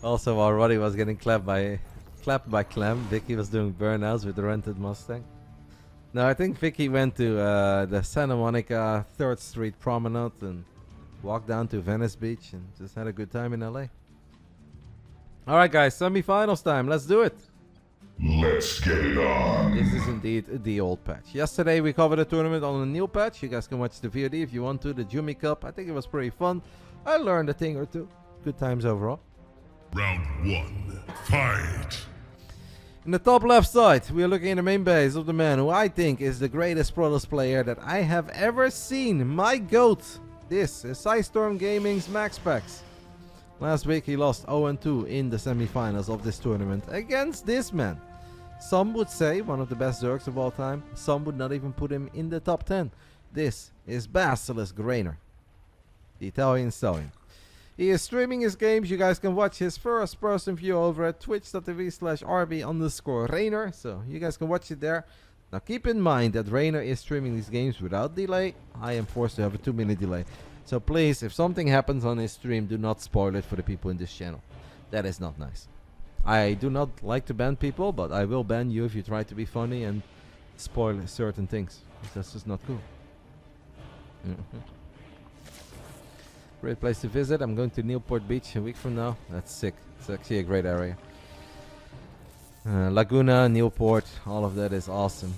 Also, while Roddy was getting clapped by Clem, Vicky was doing burnouts with the rented Mustang. No, I think Vicky went to the Santa Monica 3rd Street Promenade and walked down to Venice Beach and just had a good time in LA. Alright guys, semi-finals time, let's do it! Let's get it on. This is indeed the old patch. Yesterday we covered the tournament on the new patch. You guys can watch the VOD if you want to. The Jumi Cup, I think it was pretty fun. I learned a thing or two. Good times overall. Round 1, fight! In the top left side, we are looking at the main base of the man who I think is the greatest Protoss player that I have ever seen. My GOAT! This is PSISTORM Gaming's MaxPax. Last week he lost 0-2 in the semi-finals of this tournament against this man. Some would say one of the best Zergs of all time. Some would not even put him in the top 10. This is BASILISK Reynor, the Italian stallion. He is streaming his games. You guys can watch his first person view over at twitch.tv/rb_Reynor. So you guys can watch it there. Now keep in mind that Reynor is streaming these games without delay. I am forced to have a 2-minute delay. So please, if something happens on his stream, do not spoil it for the people in this channel. That is not nice. I do not like to ban people, but I will ban you if you try to be funny and spoil certain things. That's just not cool. Great place to visit. I'm going to Newport Beach a week from now. That's sick. It's actually a great area. Laguna, Newport, all of that is awesome.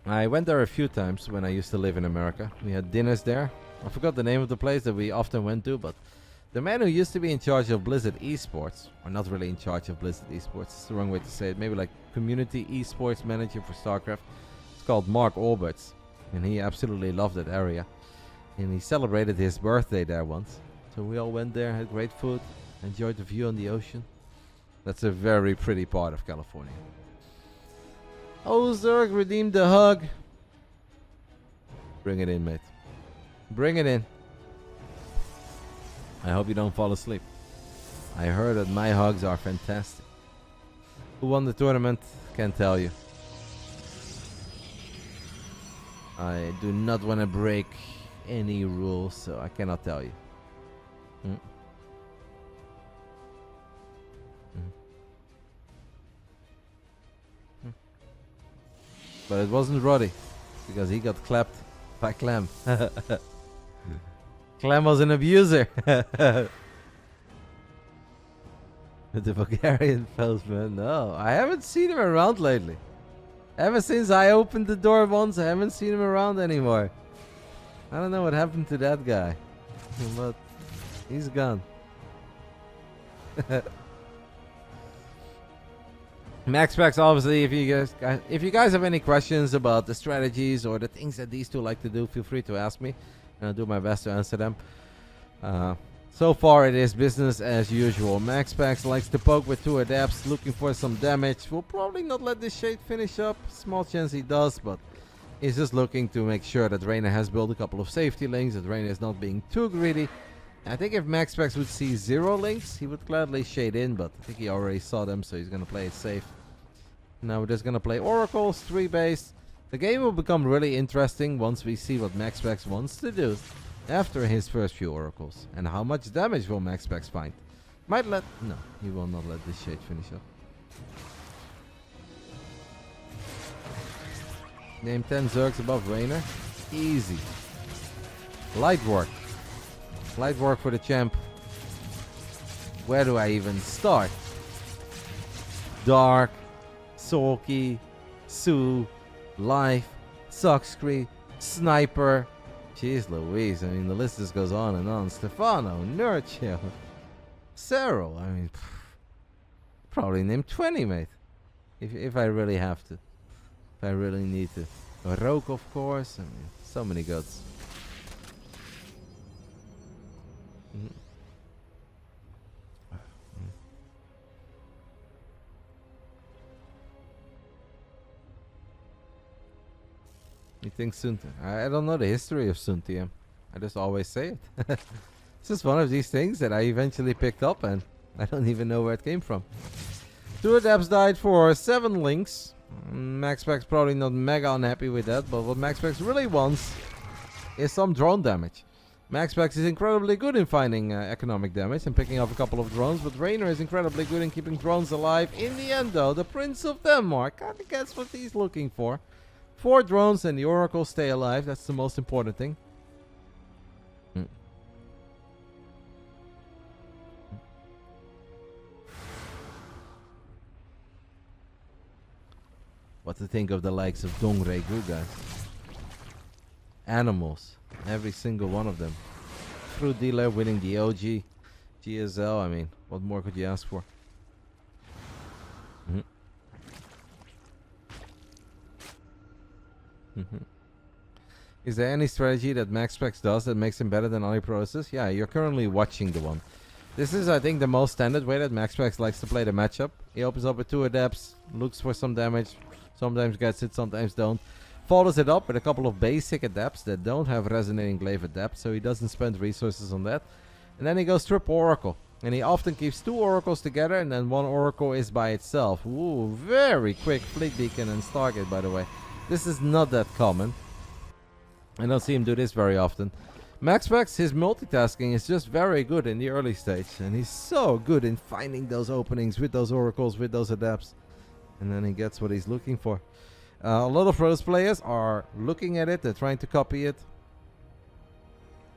I went there a few times when I used to live in America. We had dinners there. I forgot the name of the place that we often went to, but the man who used to be in charge of Blizzard Esports, or not really in charge of Blizzard Esports, it's the wrong way to say it, maybe like community esports manager for StarCraft. It's called Mark Alberts, and he absolutely loved that area. And he celebrated his birthday there once. So we all went there, had great food, enjoyed the view on the ocean. That's a very pretty part of California. Oh, Zerg redeemed the hug. Bring it in, mate. Bring it in. I hope you don't fall asleep. I heard that my hugs are fantastic. Who won the tournament? Can't tell you. I do not want to break any rules, so I cannot tell you. But it wasn't Roddy, because he got clapped by Clem. Clem was an abuser. With the Bulgarian postman. No, I haven't seen him around lately. Ever since I opened the door once, I haven't seen him around anymore. I don't know what happened to that guy, but he's gone. MaxPax, obviously, if you guys have any questions about the strategies or the things that these two like to do, feel free to ask me, and I'll do my best to answer them. So far, it is business as usual. MaxPax likes to poke with 2 adapts, looking for some damage. We'll probably not let this shade finish up. Small chance he does, but he's just looking to make sure that Reynor has built a couple of safety links, that Reynor is not being too greedy. I think if MaxPax would see 0 links, he would gladly shade in, but I think he already saw them, so he's going to play it safe. Now we're just going to play Oracles, 3 base. The game will become really interesting once we see what MaxPax wants to do after his first few Oracles. And how much damage will MaxPax find? No, he will not let this shade finish up. Name 10 Zergs above Reynor. Easy. Light work. Light work for the champ. Where do I even start? Dark, Sulky, Sue, Life, Suckscree, Sniper. Jeez Louise, I mean the list just goes on and on. Stefano, Nurchill, Serral, I mean, probably name 20, mate. If I really have to. If I really need to. Rogue, of course, I mean, so many gods. You think Sunti? I don't know the history of Suntium. I just always say it. It's just one of these things that I eventually picked up and I don't even know where it came from. 2 adapts died for 7 links. MaxPax probably not mega unhappy with that, but what MaxPax really wants is some drone damage. MaxPax is incredibly good in finding economic damage and picking off a couple of drones, but Reynor is incredibly good in keeping drones alive. In the end, though, the Prince of Denmark kind of gets what he's looking for. 4 drones and the Oracle stay alive. That's the most important thing. What to think of the likes of Dongregru, guys? Animals. Every single one of them. Fruit dealer winning the OG GSL. I mean, what more could you ask for? Is there any strategy that MaxPax does that makes him better than other pros? Yeah, you're currently watching the one. This is, I think, the most standard way that MaxPax likes to play the matchup. He opens up with 2 adepts, looks for some damage, sometimes gets it, sometimes don't. Follows it up with a couple of basic adepts that don't have resonating glaive adept, so he doesn't spend resources on that. And then he goes triple oracle. And he often keeps 2 oracles together and then 1 oracle is by itself. Ooh, very quick fleet beacon and Stargate, by the way. This is not that common. I don't see him do this very often. MaxPax, his multitasking is just very good in the early stage. And he's so good in finding those openings with those oracles, with those adepts. And then he gets what he's looking for. A lot of Rose players are looking at it, they're trying to copy it,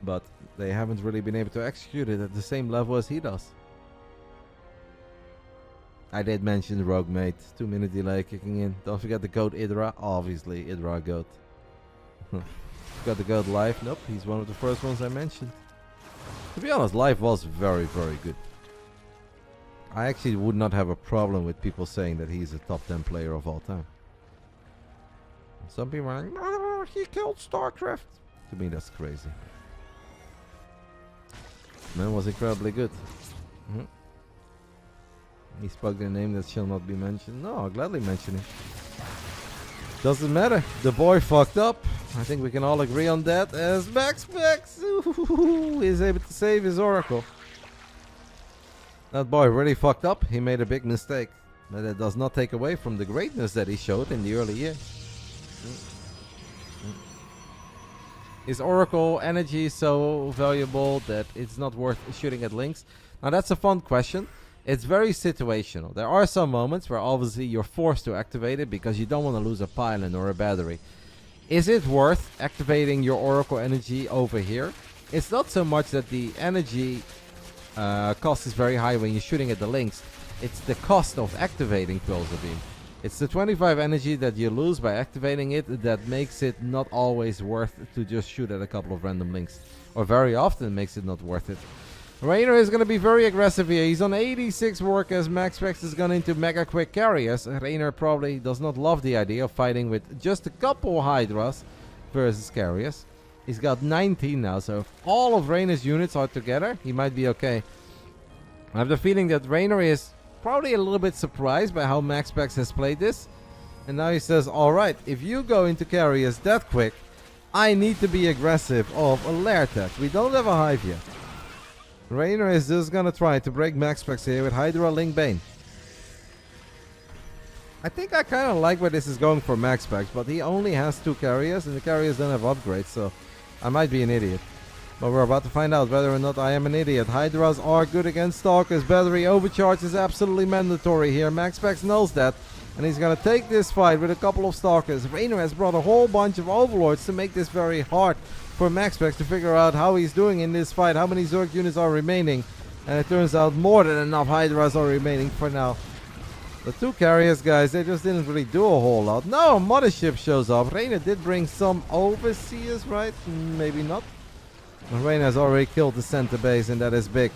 but they haven't really been able to execute it at the same level as he does. I did mention Rogue Mate, 2-minute delay kicking in. Don't forget the goat Idra, obviously Idra goat. Got the goat live, nope, he's one of the first ones I mentioned. To be honest, live was very, very good. I actually would not have a problem with people saying that he's a top 10 player of all time. Some people are like, no, he killed StarCraft. To me, that's crazy. Man was incredibly good. He spoke the name that shall not be mentioned. No, I'll gladly mention it. Doesn't matter. The boy fucked up. I think we can all agree on that, as MaxPax is able to save his oracle. That boy really fucked up. He made a big mistake. But that does not take away from the greatness that he showed in the early years. Is Oracle energy so valuable that it's not worth shooting at links? Now that's a fun question. It's very situational. There are some moments where obviously you're forced to activate it because you don't want to lose a pylon or a battery. Is it worth activating your Oracle energy over here? It's not so much that the energy cost is very high when you're shooting at the links. It's the cost of activating Pulsar Beam. It's the 25 energy that you lose by activating it that makes it not always worth to just shoot at a couple of random links. Or very often makes it not worth it. Reynor is going to be very aggressive here. He's on 86 work as MaxPax is gone into mega quick carriers. Reynor probably does not love the idea of fighting with just a couple Hydras versus carriers. He's got 19 now, so if all of Reynor's units are together, he might be okay. I have the feeling that Reynor is probably a little bit surprised by how MaxPax has played this. And now he says, alright, if you go into carriers that quick, I need to be aggressive of a lair tech. We don't have a hive yet. Reynor is just gonna try to break MaxPax here with Hydra Link Bane. I think I kind of like where this is going for MaxPax, but he only has 2 carriers and the carriers don't have upgrades, so I might be an idiot. But we're about to find out whether or not I am an idiot. Hydras are good against Stalkers. Battery overcharge is absolutely mandatory here. MaxPax knows that. And he's going to take this fight with a couple of Stalkers. Reynor has brought a whole bunch of Overlords to make this very hard for MaxPax to figure out how he's doing in this fight. How many Zerg units are remaining. And it turns out more than enough Hydras are remaining for now. The 2 carriers, guys, they just didn't really do a whole lot. No, Mothership shows up. Reynor did bring some Overseers, right? Maybe not. Reynor has already killed the center base, and that is big.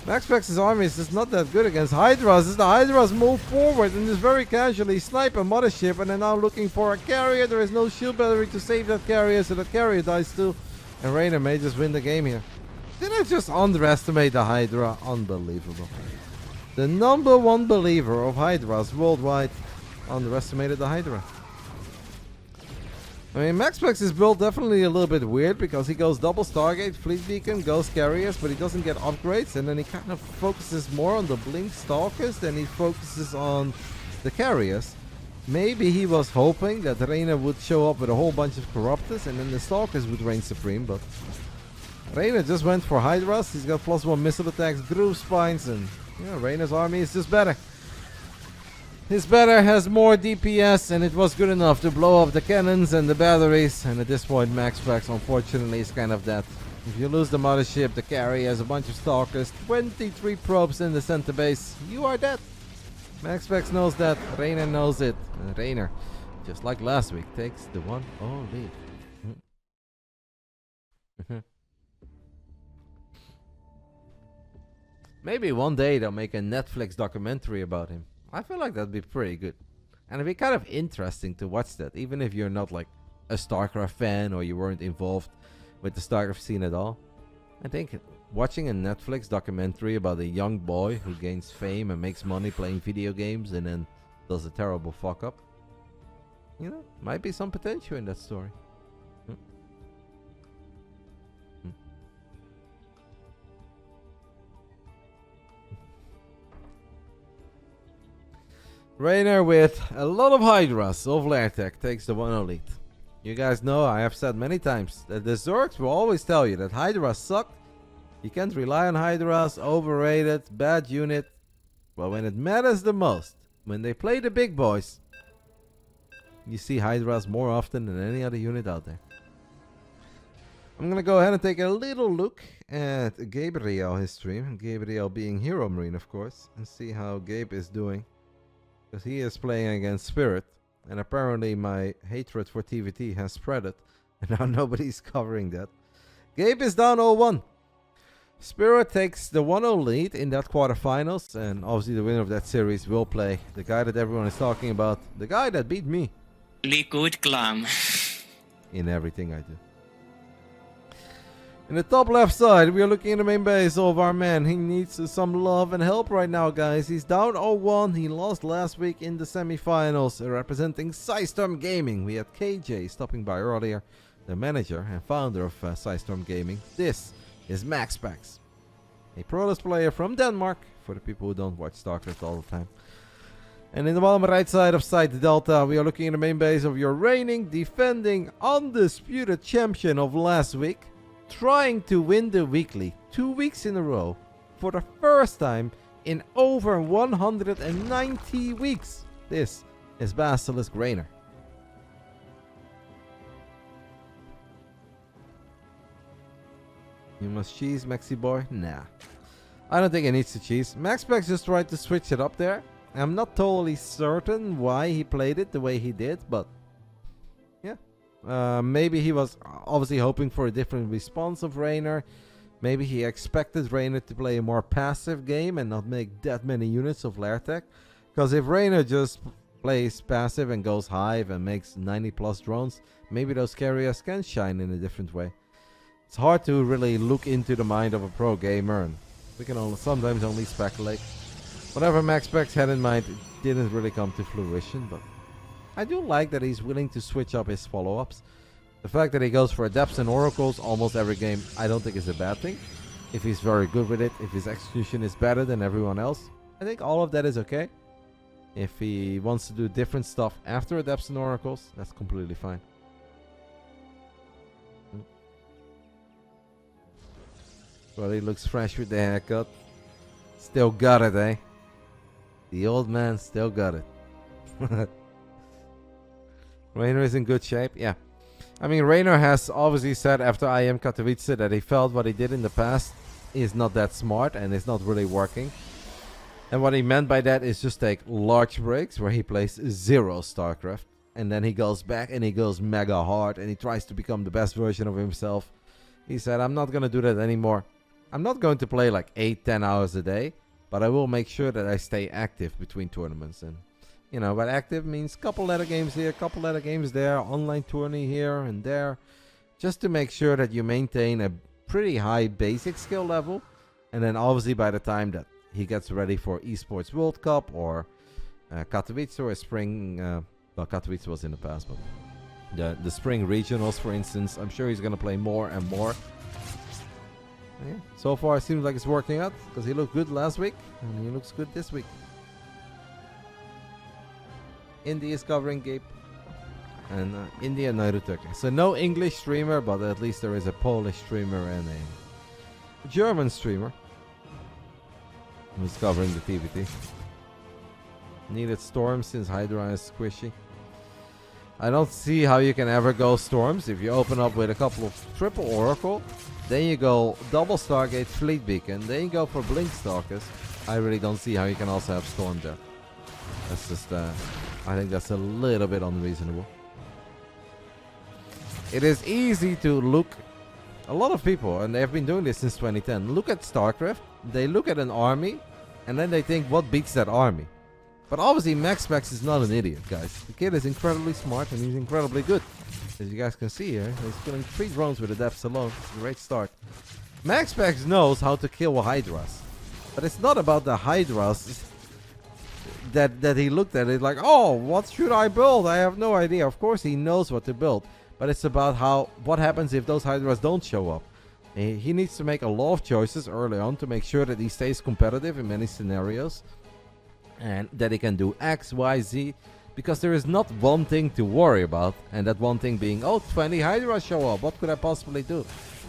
MaxPax's army is just not that good against Hydras. As the Hydras move forward and just very casually snipe a Mothership, and they're now looking for a carrier. There is no shield battery to save that carrier, so the carrier dies too. And Reynor may just win the game here. Did I just underestimate the Hydra? Unbelievable. The #1 believer of Hydras worldwide underestimated the Hydra. I mean, MaxPax is built definitely a little bit weird because he goes double Stargate, Fleet Beacon, Ghost Carriers, but he doesn't get upgrades, and then he kind of focuses more on the Blink Stalkers than he focuses on the carriers. Maybe he was hoping that Reynor would show up with a whole bunch of Corruptors and then the Stalkers would reign supreme, but Reynor just went for Hydras. He's got +1 missile attacks, groove spines, and Reynor's army is just better. His better has more DPS, and it was good enough to blow up the cannons and the batteries. And at this point, MaxPax unfortunately is kind of dead. If you lose the mothership, the carry has a bunch of stalkers, 23 probes in the center base, you are dead. MaxPax knows that, Reynor knows it. And Reynor, just like last week, takes the 1-0 lead. Maybe one day they'll make a Netflix documentary about him. I feel like that'd be pretty good. And it'd be kind of interesting to watch that, even if you're not like a StarCraft fan or you weren't involved with the StarCraft scene at all. I think watching a Netflix documentary about a young boy who gains fame and makes money playing video games and then does a terrible fuck up, might be some potential in that story. Reynor with a lot of Hydras of Lairtech takes the 1-0 lead. You guys know I have said many times that the Zergs will always tell you that Hydras suck. You can't rely on Hydras, overrated, bad unit. Well, when it matters the most, when they play the big boys, you see Hydras more often than any other unit out there. I'm gonna go ahead and take a little look at Gabriel, his stream. Gabriel being Hero Marine, of course, and see how Gabe is doing. Because he is playing against Spirit, and apparently my hatred for TVT has spread it, and now nobody's covering that. Gabe is down 0-1. Spirit takes the 1-0 lead in that quarterfinals, and obviously the winner of that series will play the guy that everyone is talking about, the guy that beat me. Liquid Glam. In everything I do. In the top left side, we are looking in the main base of our man. He needs some love and help right now, guys. He's down 0-1. He lost last week in the semifinals, representing PSISTORM Gaming. We had KJ stopping by earlier, the manager and founder of PSISTORM Gaming. This is MaxPax, a pro-less player from Denmark, for the people who don't watch StarCraft all the time. And in the bottom right side of Site Delta, we are looking in the main base of your reigning, defending, undisputed champion of last week, trying to win the weekly 2 weeks in a row for the first time in over 190 weeks. This is BASILISK Reynor. You must cheese, Maxi boy? Nah. I don't think he needs to cheese. MaxPax just tried to switch it up there. I'm not totally certain why he played it the way he did, but yeah. Maybe he was obviously hoping for a different response of Reynor. Maybe he expected Reynor to play a more passive game and not make that many units of Lairtech. Because if Reynor just plays passive and goes hive and makes 90 plus drones, maybe those carriers can shine in a different way. It's hard to really look into the mind of a pro gamer, and we can sometimes only speculate. Whatever MaxPax had in mind, it didn't really come to fruition, but I do like that he's willing to switch up his follow-ups. The fact that he goes for Adepts and Oracles almost every game, I don't think is a bad thing. If he's very good with it, if his execution is better than everyone else, I think all of that is okay. If he wants to do different stuff after Adepts and Oracles, that's completely fine. Well, he looks fresh with the haircut. Still got it, eh? The old man still got it. Reynor is in good shape, yeah. I mean, Reynor has obviously said after IM Katowice that he felt what he did in the past is not that smart and is not really working. And what he meant by that is just take large breaks where he plays 0 StarCraft. And then he goes back and he goes mega hard and he tries to become the best version of himself. He said, I'm not going to do that anymore. I'm not going to play like 8-10 hours a day, but I will make sure that I stay active between tournaments. And you know, but active means couple ladder games here, couple ladder games there, online tourney here and there, just to make sure that you maintain a pretty high basic skill level. And then obviously by the time that he gets ready for Esports World Cup or Katowice or spring, well, Katowice was in the past, but the spring regionals, for instance, I'm sure he's going to play more and more. Yeah, so far it seems like it's working out because he looked good last week and he looks good this week. Indy is covering Gabe and India Naruto. So no English streamer, but at least there is a Polish streamer and a German streamer who's covering the TVT. Needed storms since Hydra is squishy. I don't see how you can ever go storms if you open up with a couple of triple Oracle, then you go double Stargate Fleet Beacon, then you go for Blink Stalkers. I really don't see how you can also have storm there. That's just, I think that's a little bit unreasonable. It is easy to look. A lot of people, and they've been doing this since 2010, look at StarCraft, they look at an army, and then they think, what beats that army? But obviously, MaxPax is not an idiot, guys. The kid is incredibly smart, and he's incredibly good. As you guys can see here, he's killing 3 drones with the depths alone. It's a great start. MaxPax knows how to kill Hydras. But it's not about the Hydras that he looked at it like, oh, what should I build? I have no idea. Of course, he knows what to build. But it's about what happens if those Hydras don't show up. He needs to make a lot of choices early on to make sure that he stays competitive in many scenarios. And that he can do X, Y, Z. Because there is not one thing to worry about. And that one thing being, oh, 20 Hydras show up. What could I possibly do?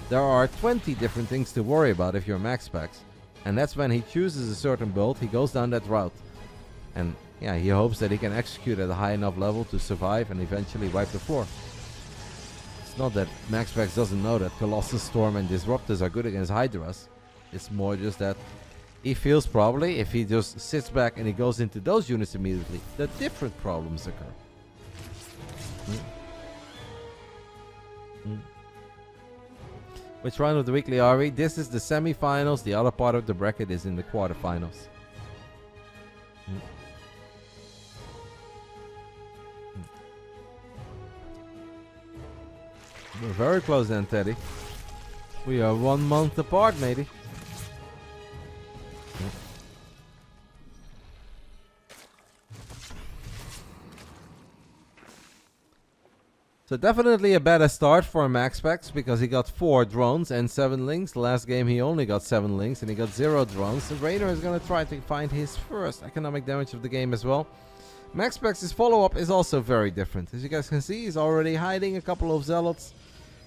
There are 20 different things to worry about if you're MaxPax. And that's when he chooses a certain build, he goes down that route. And yeah, he hopes that he can execute at a high enough level to survive and eventually wipe the floor. It's not that MaxPax doesn't know that Colossus, Storm and Disruptors are good against Hydras. It's more just that he feels probably if he just sits back and he goes into those units immediately, that different problems occur. Which round of the weekly are we? This is the semi-finals. The other part of the bracket is in the quarterfinals. We're very close then, Teddy. We are 1 month apart, matey. So definitely a better start for MaxPax because he got 4 drones and 7 links. Last game he only got 7 links and he got 0 drones. And Reynor is going to try to find his first economic damage of the game as well. MaxPax's follow-up is also very different. As you guys can see, he's already hiding a couple of zealots.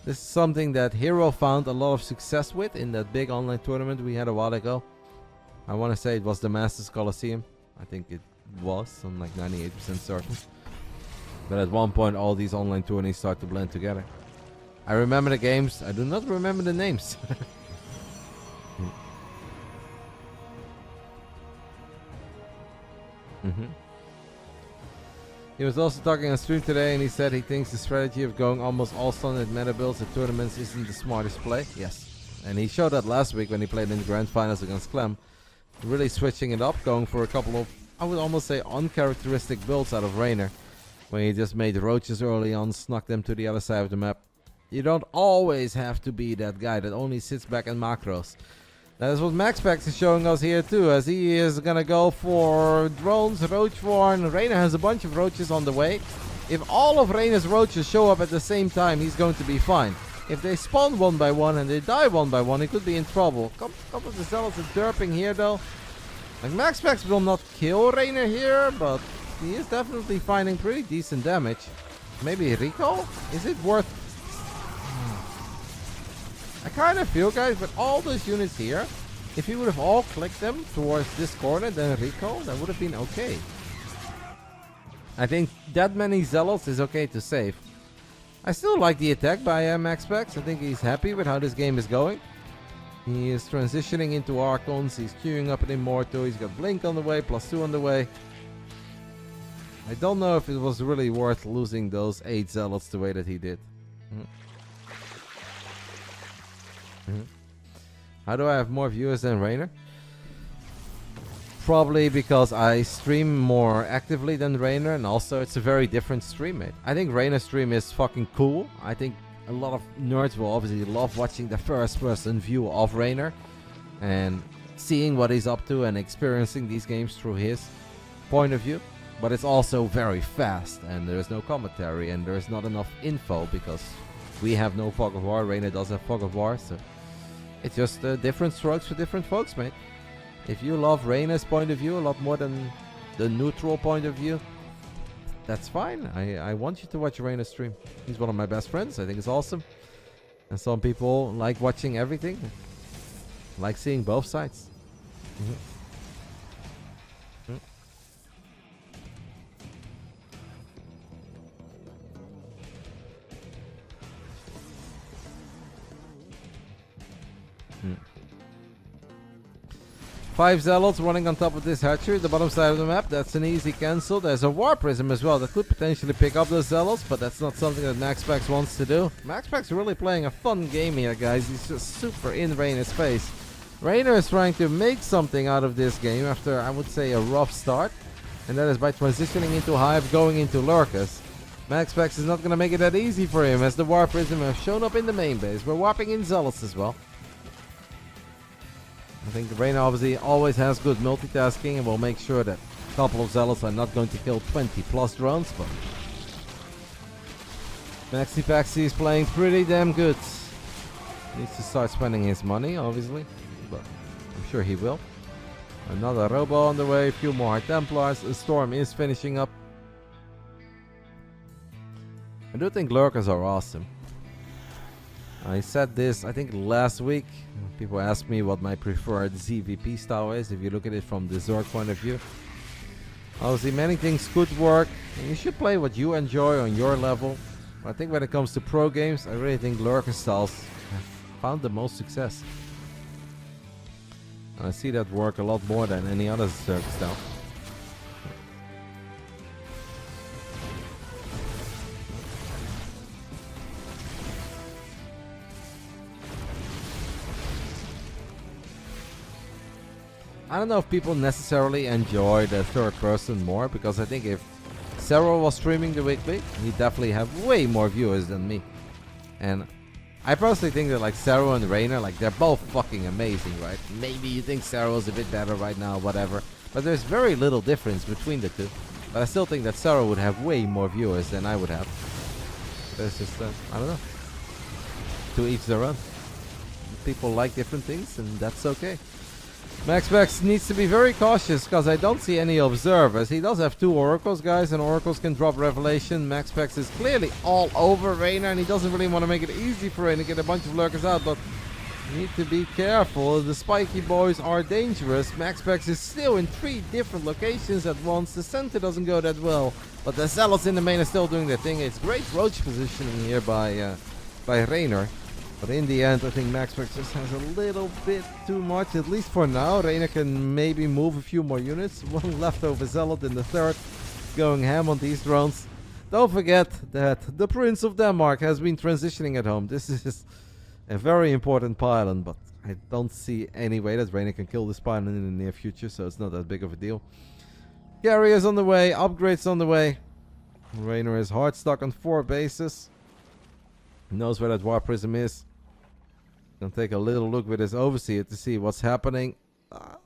This is something that Hero found a lot of success with in that big online tournament we had a while ago. I want to say it was the Masters Coliseum. I think it was. I'm like 98% certain. But at one point all these online tourneys start to blend together. I remember the games. I do not remember the names. He was also talking on stream today and he said he thinks the strategy of going almost all standard meta builds at tournaments isn't the smartest play. Yes. And he showed that last week when he played in the grand finals against Clem. Really switching it up, going for a couple of, I would almost say, uncharacteristic builds out of Reynor. When he just made roaches early on, snuck them to the other side of the map. You don't always have to be that guy that only sits back in macros. That is what MaxPax is showing us here too, as he is gonna go for drones, Roachborn. Reynor has a bunch of roaches on the way. If all of Reynor's roaches show up at the same time, he's going to be fine. If they spawn one by one and they die one by one, he could be in trouble. Couple of the zealots are derping here though. Like MaxPax will not kill Reynor here, but he is definitely finding pretty decent damage. Maybe recall? Is it worth... I kind of feel, guys, with all those units here, if you would have all clicked them towards this corner, then recall, that would have been okay. I think that many zealots is okay to save. I still like the attack by MaxPax. I think he's happy with how this game is going. He is transitioning into Archons. He's queuing up an Immortal. He's got Blink on the way, +2 on the way. I don't know if it was really worth losing those 8 zealots the way that he did. How do I have more viewers than Reynor? Probably because I stream more actively than Reynor, and also it's a very different stream, mate. I think Reynor's stream is fucking cool. I think a lot of nerds will obviously love watching the first-person view of Reynor and seeing what he's up to and experiencing these games through his point of view. But it's also very fast, and there's no commentary, and there's not enough info because we have no Fog of War. Reynor does have Fog of War, so it's just different strokes for different folks, mate. If you love Reynor's point of view a lot more than the neutral point of view, that's fine. I want you to watch Reynor stream. He's one of my best friends. I think it's awesome. And some people like watching everything. Like seeing both sides. Mhm. Mm. 5 Zealots running on top of this hatchery, the bottom side of the map. That's an easy cancel. There's a War Prism as well that could potentially pick up those Zealots, but that's not something that MaxPax wants to do. MaxPax really playing a fun game here, guys. He's just super in Reynor's face. Reynor is trying to make something out of this game after, I would say, a rough start. And that is by transitioning into Hive, going into Lurkers. MaxPax is not going to make it that easy for him, as the War Prism have shown up in the main base. We're warping in Zealots as well. I think Reynor obviously always has good multitasking and will make sure that a couple of Zealots are not going to kill 20 plus drones, but MaxPax is playing pretty damn good. Needs to start spending his money, obviously, but I'm sure he will. Another Robo on the way, a few more High Templars, a Storm is finishing up. I do think Lurkers are awesome. I said this, I think last week. People asked me what my preferred ZVP style is, if you look at it from the Zerg point of view. Obviously, many things could work, and you should play what you enjoy on your level. But I think when it comes to pro games, I really think Lurker styles have found the most success. And I see that work a lot more than any other Zerg style. I don't know if people necessarily enjoy the third person more, because I think if Serral was streaming the weekly, he'd definitely have way more viewers than me. And I personally think that like Serral and Reynor, like they're both fucking amazing, right? Maybe you think Serral's a bit better right now, whatever. But there's very little difference between the two. But I still think that Serral would have way more viewers than I would have. There's just, I don't know. To each their own. People like different things, and that's okay. MaxPax needs to be very cautious because I don't see any observers. He does have 2 oracles, guys, and oracles can drop revelation. MaxPax is clearly all over Reynor, and he doesn't really want to make it easy for Reynor to get a bunch of lurkers out, but you need to be careful. The spiky boys are dangerous. MaxPax is still in 3 different locations at once. The center doesn't go that well, but the Zealots in the main are still doing their thing. It's great roach positioning here by Reynor. But in the end, I think MaxPax just has a little bit too much, at least for now. Reynor can maybe move a few more units. One leftover Zealot in the third, going ham on these drones. Don't forget that the Prince of Denmark has been transitioning at home. This is a very important pylon, but I don't see any way that Reynor can kill this pylon in the near future, so it's not that big of a deal. Carriers on the way, upgrades on the way. Reynor is hard stuck on 4 bases. He knows where that War Prism is. Gonna take a little look with his overseer to see what's happening. A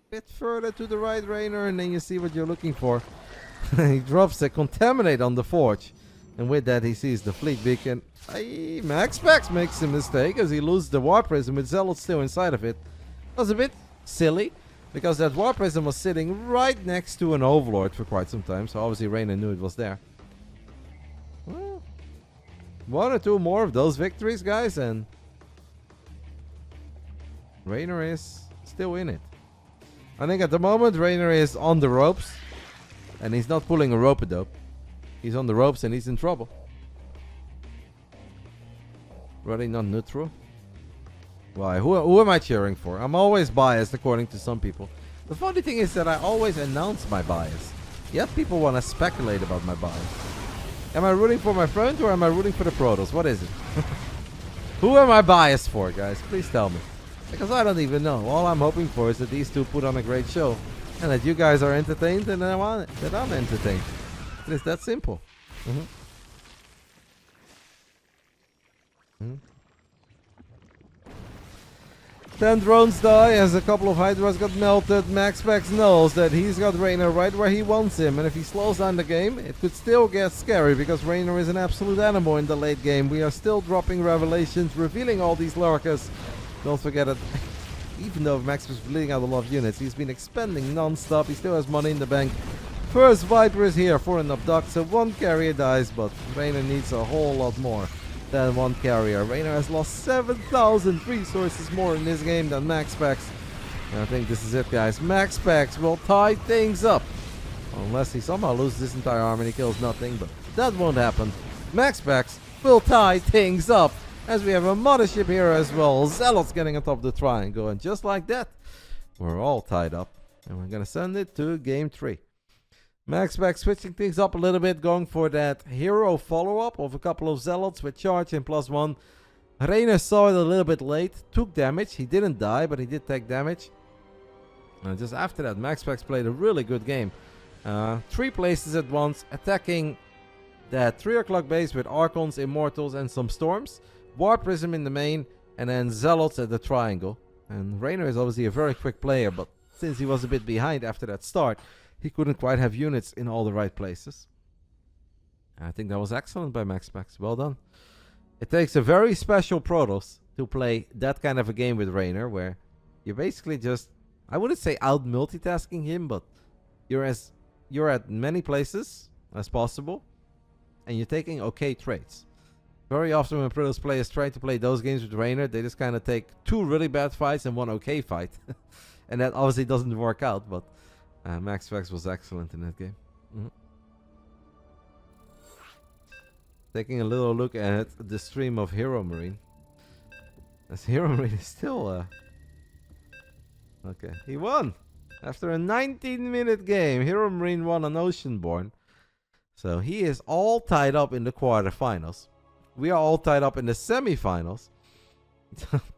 bit further to the right, Reynor, and then you see what you're looking for. He drops a Contaminate on the Forge, and with that he sees the Fleet Beacon. MaxPax makes a mistake as he loses the War Prism with Zealot still inside of it. Was a bit silly, because that War Prism was sitting right next to an Overlord for quite some time, so obviously Reynor knew it was there. Well, 1 or 2 more of those victories, guys, and Reynor is still in it. I think at the moment Reynor is on the ropes, and he's not pulling a rope-a-dope. He's on the ropes and he's in trouble. Really not neutral? Why? Who am I cheering for? I'm always biased according to some people. The funny thing is that I always announce my bias. Yet people want to speculate about my bias. Am I rooting for my friend or am I rooting for the Protoss? What is it? Who am I biased for, guys? Please tell me. Because I don't even know. All I'm hoping for is that these two put on a great show. And that you guys are entertained and that I'm entertained. It is that simple. 10 drones die as a couple of Hydras got melted. MaxPax knows that he's got Reynor right where he wants him. And if he slows down the game, it could still get scary because Reynor is an absolute animal in the late game. We are still dropping revelations, revealing all these lurkers. Don't forget that even though MaxPax is bleeding out a lot of units, he's been expanding non-stop. He still has money in the bank. First Viper is here for an abduct, so 1 carrier dies, but Reynor needs a whole lot more. than one carrier. Reynor has lost 7,000 resources more in this game than MaxPax. And I think this is it, guys. MaxPax will tie things up. Unless he somehow loses this entire army and he kills nothing, but that won't happen. MaxPax will tie things up. As we have a mothership here as well. Zealots getting on top of the triangle. And just like that, we're all tied up. And we're going to send it to game 3. MaxPax switching things up a little bit. Going for that hero follow-up of a couple of Zealots with charge and +1. Reynor saw it a little bit late. Took damage. He didn't die, but he did take damage. And just after that, MaxPax played a really good game. 3 places at once. Attacking that 3 o'clock base with Archons, Immortals and some Storms. War Prism in the main. And then Zealots at the triangle. And Reynor is obviously a very quick player. But since he was a bit behind after that start, he couldn't quite have units in all the right places. And I think that was excellent by MaxPax. Well done. It takes a very special Protoss to play that kind of a game with Reynor. Where you're basically just, I wouldn't say out multitasking him. But you're at many places as possible. And you're taking okay trades. Very often when Protoss players try to play those games with Reynor, they just kind of take 2 really bad fights and 1 okay fight. And that obviously doesn't work out, but MaxPax was excellent in that game. Taking a little look at the stream of Hero Marine. As Hero Marine is still... Okay, he won! After a 19-minute game, Hero Marine won on Oceanborn. So he is all tied up in the quarterfinals. We are all tied up in the semifinals.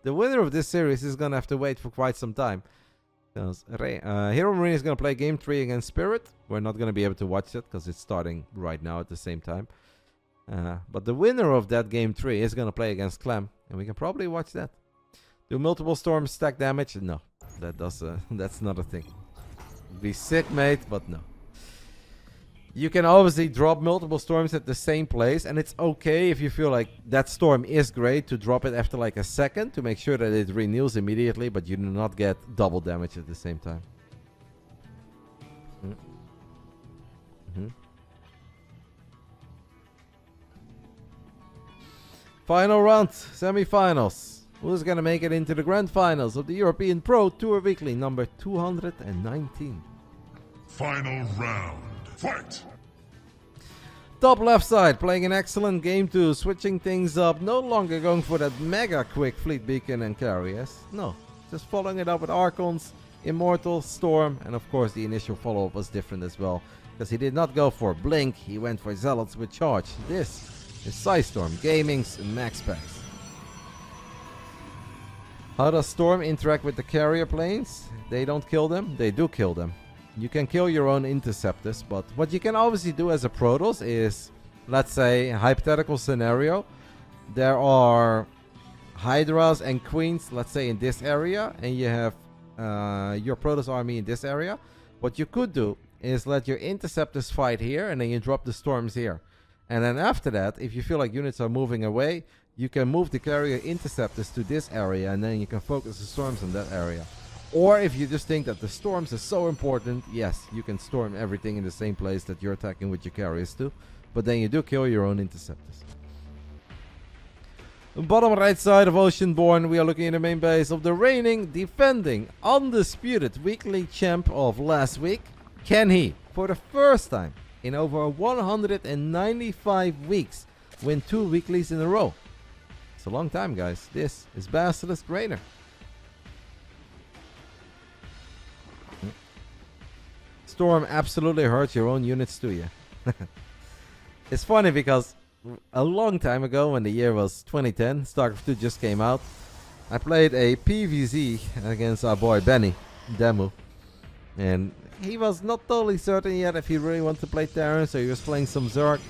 The winner of this series is going to have to wait for quite some time. Hero Marine is going to play game 3 against Spirit. We're not going to be able to watch it because it's starting right now at the same time. But the winner of that game 3 is going to play against Clem. And we can probably watch that. Do multiple storms stack damage? No. That's not a thing. Be sick, mate, but no. You can obviously drop multiple storms at the same place, and it's okay if you feel like that storm is great to drop it after like a second to make sure that it renews immediately, but you do not get double damage at the same time. Final round, semi-finals. Who's gonna make it into the grand finals of the European Pro Tour Weekly number 219? Final round. Fight! Top left side playing an excellent game 2, switching things up, no longer going for that mega quick fleet beacon and carriers. No, just following it up with Archons, Immortal, Storm, and of course the initial follow-up was different as well. Because he did not go for Blink, he went for Zealots with charge. This is PSISTORM, Gaming's MaxPax. How does Storm interact with the carrier planes? They don't kill them, they do kill them. You can kill your own interceptors, but what you can obviously do as a Protoss is, let's say, a hypothetical scenario. There are Hydras and Queens, let's say, in this area, and you have your Protoss army in this area. What you could do is let your interceptors fight here, and then you drop the storms here. And then after that, if you feel like units are moving away, you can move the carrier interceptors to this area, and then you can focus the storms in that area. Or if you just think that the storms are so important, yes, you can storm everything in the same place that you're attacking with your carriers too. But then you do kill your own interceptors. Bottom right side of Oceanborn, we are looking at the main base of the reigning, defending, undisputed weekly champ of last week. Can he, for the first time in over 195 weeks, win 2 weeklies in a row? It's a long time, guys. This is BASILISK Reynor. Storm absolutely hurts your own units to you. It's funny because a long time ago, when the year was 2010, StarCraft 2 just came out, I played a PvZ against our boy Benny, Demu. And he was not totally certain yet if he really wanted to play Terran, so he was playing some Zerg.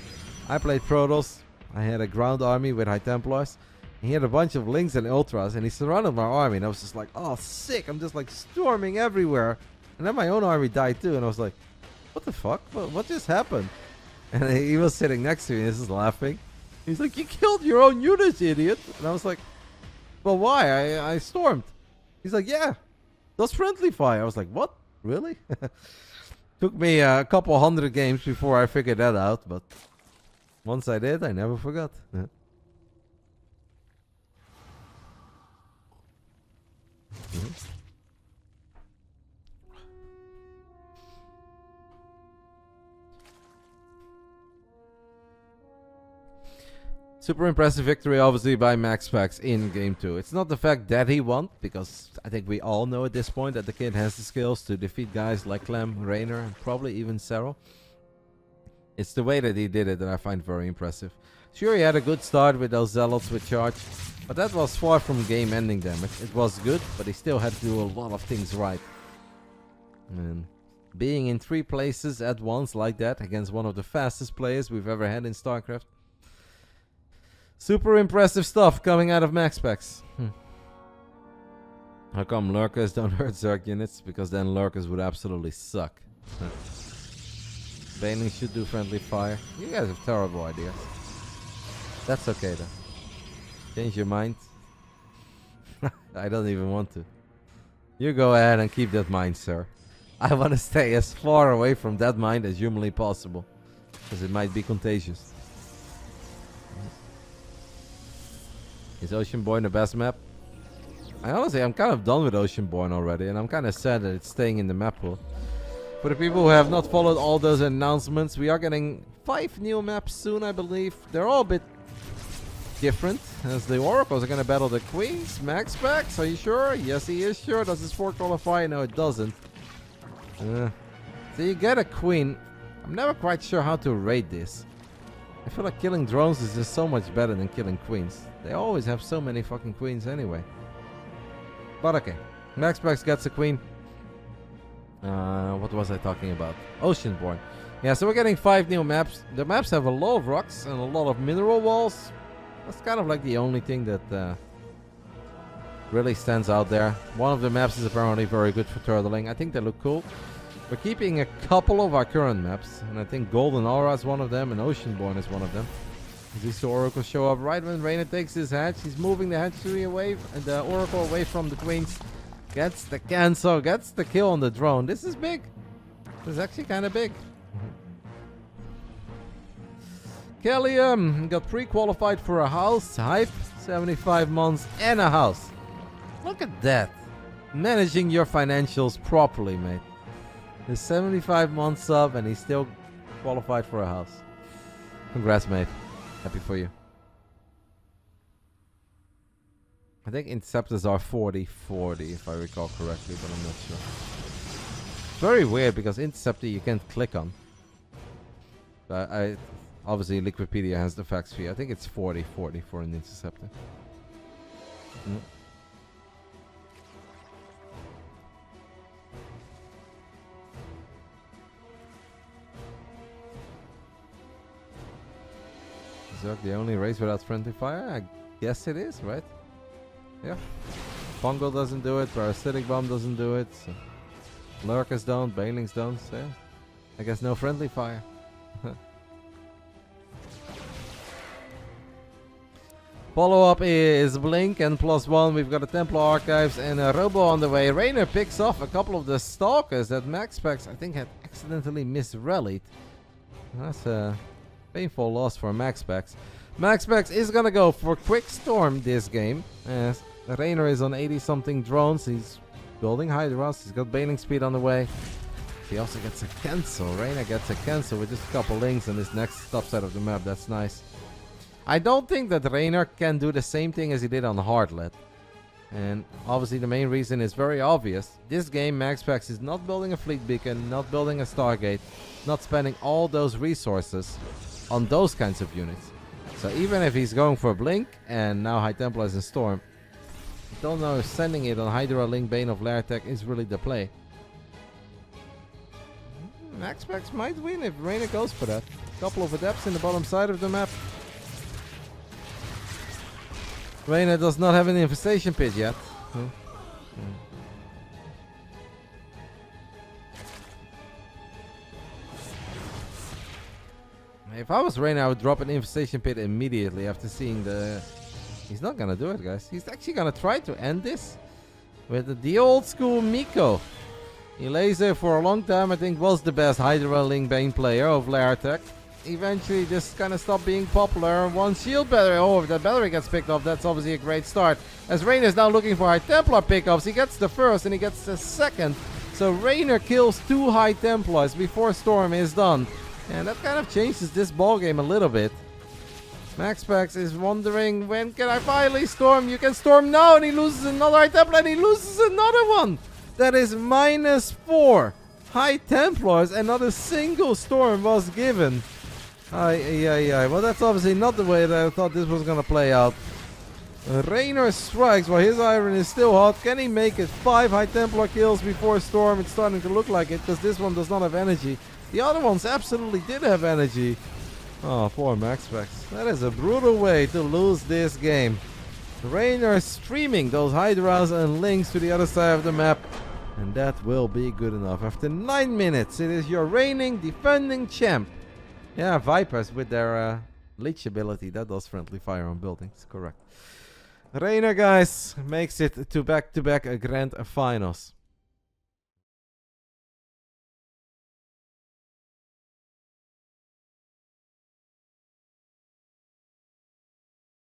I played Protoss. I had a ground army with High Templars. He had a bunch of Lings and Ultras, and he surrounded my army, and I was just like, oh, sick. I'm just like storming everywhere. And then my own army died too, and I was like, what the fuck? What just happened? And he was sitting next to me, and he's just laughing. He's like, you killed your own units, idiot. And I was like, well, why? I stormed. He's like, yeah, that's friendly fire. I was like, what? Really? Took me a couple hundred games before I figured that out, but once I did, I never forgot. Super impressive victory, obviously, by MaxPax in Game 2. It's not the fact that he won, because I think we all know at this point that the kid has the skills to defeat guys like Clem, Reynor, and probably even Serral. It's the way that he did it that I find very impressive. Sure, he had a good start with those Zealots with charge, but that was far from game-ending damage. It was good, but he still had to do a lot of things right. And being in 3 places at once like that against one of the fastest players we've ever had in StarCraft. Super impressive stuff coming out of MaxPax. How come lurkers don't hurt Zerg units? Because then lurkers would absolutely suck. Baneling should do friendly fire. You guys have terrible ideas. That's okay though. Change your mind. I don't even want to. You go ahead and keep that mind, sir. I want to stay as far away from that mind as humanly possible. Because it might be contagious. Is Oceanborn the best map? I'm kind of done with Oceanborn already, and I'm kind of sad that it's staying in the map pool. For the people who have not followed all those announcements, we are getting 5 new maps soon, I believe. They're all a bit different, as the Oracles are going to battle the Queens. MaxPax, are you sure? Yes, he is sure. Does his 4 qualify? No, it doesn't. So you get a Queen. I'm never quite sure how to rate this. I feel like killing drones is just so much better than killing queens. They always have so many fucking queens anyway. But okay. MaxPax gets a queen. What was I talking about? Oceanborn. Yeah, so we're getting 5 new maps. The maps have a lot of rocks and a lot of mineral walls. That's kind of like the only thing that really stands out there. One of the maps is apparently very good for turtling. I think they look cool. We're keeping a couple of our current maps, and I think Golden Aura is one of them, and Oceanborn is one of them. These 2 oracles show up right when Reynor takes his hatch. He's moving the hatchery away, the oracle away from the queens. Gets the cancel, gets the kill on the drone. This is big. This is actually kind of big. Kellium got pre-qualified for a house. Hype, 75 months and a house. Look at that. Managing your financials properly, mate. He's 75 months up and he's still qualified for a house. Congrats, mate. Happy for you. I think interceptors are 40-40 if I recall correctly, but I'm not sure. Very weird because interceptor you can't click on. But obviously Liquipedia has the facts for you. I think it's 40-40 for an interceptor. Zerg the only race without friendly fire? I guess it is, right? Yeah. Fungal doesn't do it, Parasitic Bomb doesn't do it. So Lurkers don't, Banelings don't, so yeah. I guess no friendly fire. Follow-up is Blink and +1. We've got a Templar Archives and a Robo on the way. Reynor picks off a couple of the Stalkers that MaxPax, I think, had accidentally misrallied. That's a painful loss for MaxPax. MaxPax is gonna go for Quick Storm this game. As Reynor is on 80-something drones. He's building Hydras. He's got Bailing Speed on the way. He also gets a cancel. Reynor gets a cancel with just a couple links on this next subset of the map. That's nice. I don't think that Reynor can do the same thing as he did on Hardlet. And obviously the main reason is very obvious. This game MaxPax is not building a Fleet Beacon, not building a Stargate, not spending all those resources on those kinds of units. So even if he's going for Blink and now High Templars and Storm, I don't know if sending it on Hydra, Link, Bane of Lairtech is really the play. MaxPax might win if Reynor goes for that. Couple of adepts in the bottom side of the map. Reynor does not have an infestation pit yet. If I was Reynor, I would drop an infestation pit immediately after seeing the... He's not gonna do it, guys. He's actually gonna try to end this with the old school Miko. He lays there for a long time. I think was the best Hydra Link Bane player of Lairtech. Eventually just kind of stopped being popular. One shield battery. Oh, if that battery gets picked up, that's obviously a great start. As Reynor is now looking for High Templar pickups, he gets the first and he gets the second. So Reynor kills 2 High Templars before Storm is done. And that kind of changes this ball game a little bit. MaxPax is wondering, when can I finally storm? You can storm now, and he loses another High Templar, and he loses another one. That is -4 High Templars, and not a single storm was given. Well, that's obviously not the way that I thought this was gonna play out. Reynor strikes while his iron is still hot. Can he make it 5 High Templar kills before storm? It's starting to look like it, because this one does not have energy. The other ones absolutely did have energy. Oh, poor MaxPax. That is a brutal way to lose this game. Reynor streaming those Hydras and Lynx to the other side of the map. And that will be good enough. After 9 minutes, it is your reigning, defending champ. Yeah, Vipers with their leech ability. That does friendly fire on buildings. Correct. Reynor, guys, makes it to back-to-back grand finals.